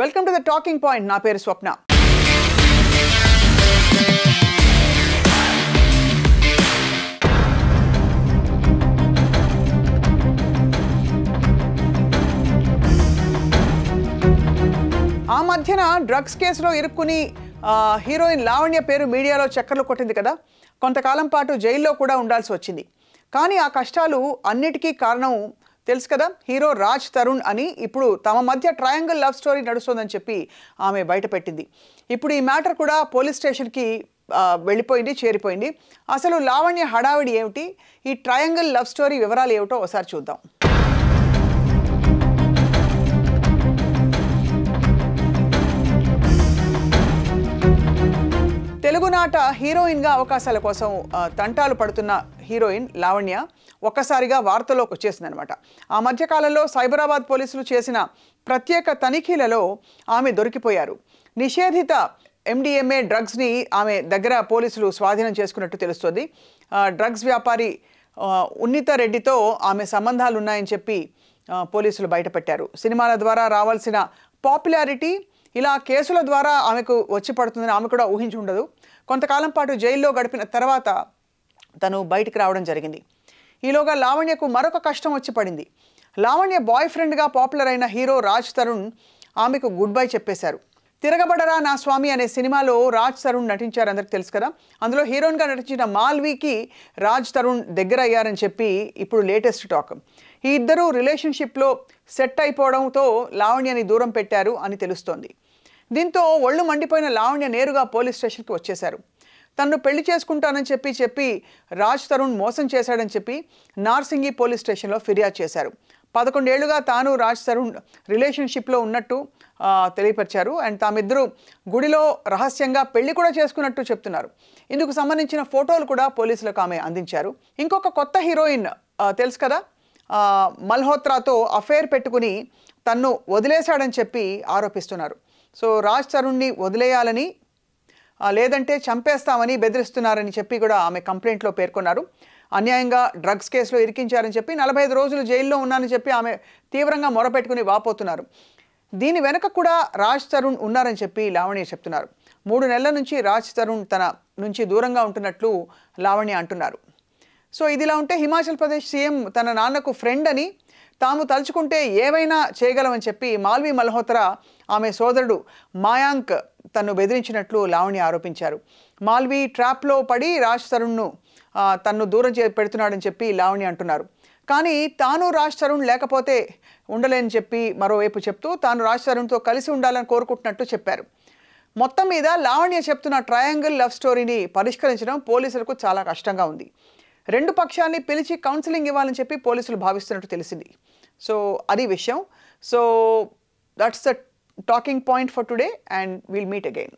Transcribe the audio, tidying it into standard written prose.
Welcome to the talking point. నా పేరు స్వప్న. ఆ మధ్యన డ్రగ్స్ కేసులో ఇరుక్కుని హీరోయిన్ లావణ్య పేరు మీడియాలో చక్కర్లు కొట్టింది కదా. కొంతకాలం పాటు జైల్లో కూడా ఉండాల్సి వచ్చింది. కానీ ఆ కష్టాలు అన్నిటికీ కారణం తెలుసు కదా, హీరో రాజ్ తరుణ్ అని. ఇప్పుడు తమ మధ్య ట్రయాంగిల్ లవ్ స్టోరీ నడుస్తుందని చెప్పి ఆమె బయటపెట్టింది. ఇప్పుడు ఈ మ్యాటర్ కూడా పోలీస్ స్టేషన్కి వెళ్ళిపోయింది, చేరిపోయింది. అసలు లావణ్య హడావిడి ఏమిటి, ఈ ట్రయాంగిల్ లవ్ స్టోరీ వివరాలు ఏమిటో ఒకసారి చూద్దాం. తెలుగునాట హీరోయిన్గా అవకాశాల కోసం తంటాలు పడుతున్న హీరోయిన్ లావణ్య ఒక్కసారిగా వార్తలోకి వచ్చేసిందనమాట. ఆ మధ్యకాలంలో సైబరాబాద్ పోలీసులు చేసిన ప్రత్యేక తనిఖీలలో ఆమె దొరికిపోయారు. నిషేధిత MDMA డ్రగ్స్ని ఆమె దగ్గర పోలీసులు స్వాధీనం చేసుకున్నట్టు తెలుస్తుంది. డ్రగ్స్ వ్యాపారి ఉన్నిత రెడ్డితో ఆమె సంబంధాలు ఉన్నాయని చెప్పి పోలీసులు బయటపెట్టారు. సినిమాల ద్వారా రావాల్సిన పాపులారిటీ ఇలా కేసుల ద్వారా ఆమెకు వచ్చి పడుతుందని ఆమె కూడా ఊహించి ఉండదు. కొంతకాలం పాటు జైల్లో గడిపిన తర్వాత తను బయటికి రావడం జరిగింది. ఈలోగా లావణ్యకు మరొక కష్టం వచ్చి పడింది. లావణ్య బాయ్ ఫ్రెండ్గా పాపులర్ అయిన హీరో రాజ్ తరుణ్ ఆమెకు గుడ్ బై చెప్పేశారు. తిరగబడరా నా స్వామి అనే సినిమాలో రాజ్ తరుణ్ నటించారు, అందరికి తెలుసు కదా. అందులో హీరోయిన్గా నటించిన మాల్వీకి రాజ్ తరుణ్ దగ్గర అయ్యారని చెప్పి ఇప్పుడు లేటెస్ట్ టాక్. ఈ ఇద్దరు రిలేషన్షిప్లో సెట్ అయిపోవడంతో లావణ్యని దూరం పెట్టారు అని తెలుస్తోంది. దీంతో ఒళ్ళు మండిపోయిన లావణ్య నేరుగా పోలీస్ స్టేషన్కి వచ్చేశారు. తనను పెళ్లి చేసుకుంటానని చెప్పి రాజ్ తరుణ్ మోసం చేశాడని చెప్పి నార్సింగి పోలీస్ స్టేషన్లో ఫిర్యాదు చేశారు. 11 ఏళ్లుగా తాను రాజ్ తరుణ్ రిలేషన్షిప్లో ఉన్నట్టు తెలియపరిచారు. అండ్ తామిద్దరూ గుడిలో రహస్యంగా పెళ్లి కూడా చేసుకున్నట్టు చెప్తున్నారు. ఇందుకు సంబంధించిన ఫోటోలు కూడా పోలీసులకు ఆమె అందించారు. ఇంకొక కొత్త హీరోయిన్ తెలుసు కదా, మల్హోత్రాతో అఫేర్ పెట్టుకుని తన్ను వదిలేశాడని చెప్పి ఆరోపిస్తున్నారు. సో రాజ్ తరుణ్ని వదిలేయాలని లేదంటే చంపేస్తామని బెదిరిస్తున్నారని చెప్పి కూడా ఆమె కంప్లైంట్లో పేర్కొన్నారు. అన్యాయంగా డ్రగ్స్ కేసులో ఇరికించారని చెప్పి 45 రోజులు జైల్లో ఉన్నానని చెప్పి ఆమె తీవ్రంగా మొరపెట్టుకుని వాపోతున్నారు. దీని వెనక కూడా రాజ్ తరుణ్ ఉన్నారని చెప్పి లావణ్య చెప్తున్నారు. 3 నెలల నుంచి రాజ్ తరుణ్ తన నుంచి దూరంగా ఉంటున్నట్లు లావణ్య అంటున్నారు. సో ఇదిలా ఉంటే హిమాచల్ ప్రదేశ్ సీఎం తన నాన్నకు ఫ్రెండ్ అని, తాము తలుచుకుంటే ఏవైనా చేయగలమని చెప్పి మాల్వి మల్హోత్రా ఆమె సోదరుడు మాయాంక్ తను బెదిరించినట్లు లావణ్య ఆరోపించారు. మాల్వి ట్రాప్లో పడి రాజ్ తరుణ్ను తన్ను దూరం పెడుతున్నాడని చెప్పి లావణ్య అంటున్నారు. కానీ తాను రాజ్ తరుణ్ లేకపోతే ఉండలేని చెప్పి మరోవైపు చెప్తూ తాను రాజ్ తరుణ్తో కలిసి ఉండాలని కోరుకుంటున్నట్టు చెప్పారు. మొత్తం మీద లావణ్య చెప్తున్న ట్రయాంగిల్ లవ్ స్టోరీని పరిష్కరించడం పోలీసులకు చాలా కష్టంగా ఉంది. 2 పక్షాన్ని పిలిచి కౌన్సిలింగ్ ఇవ్వాలని చెప్పి పోలీసులు భావిస్తున్నట్టు తెలిసింది. సో అది విషయం. So that's the talking point for today and will meet again.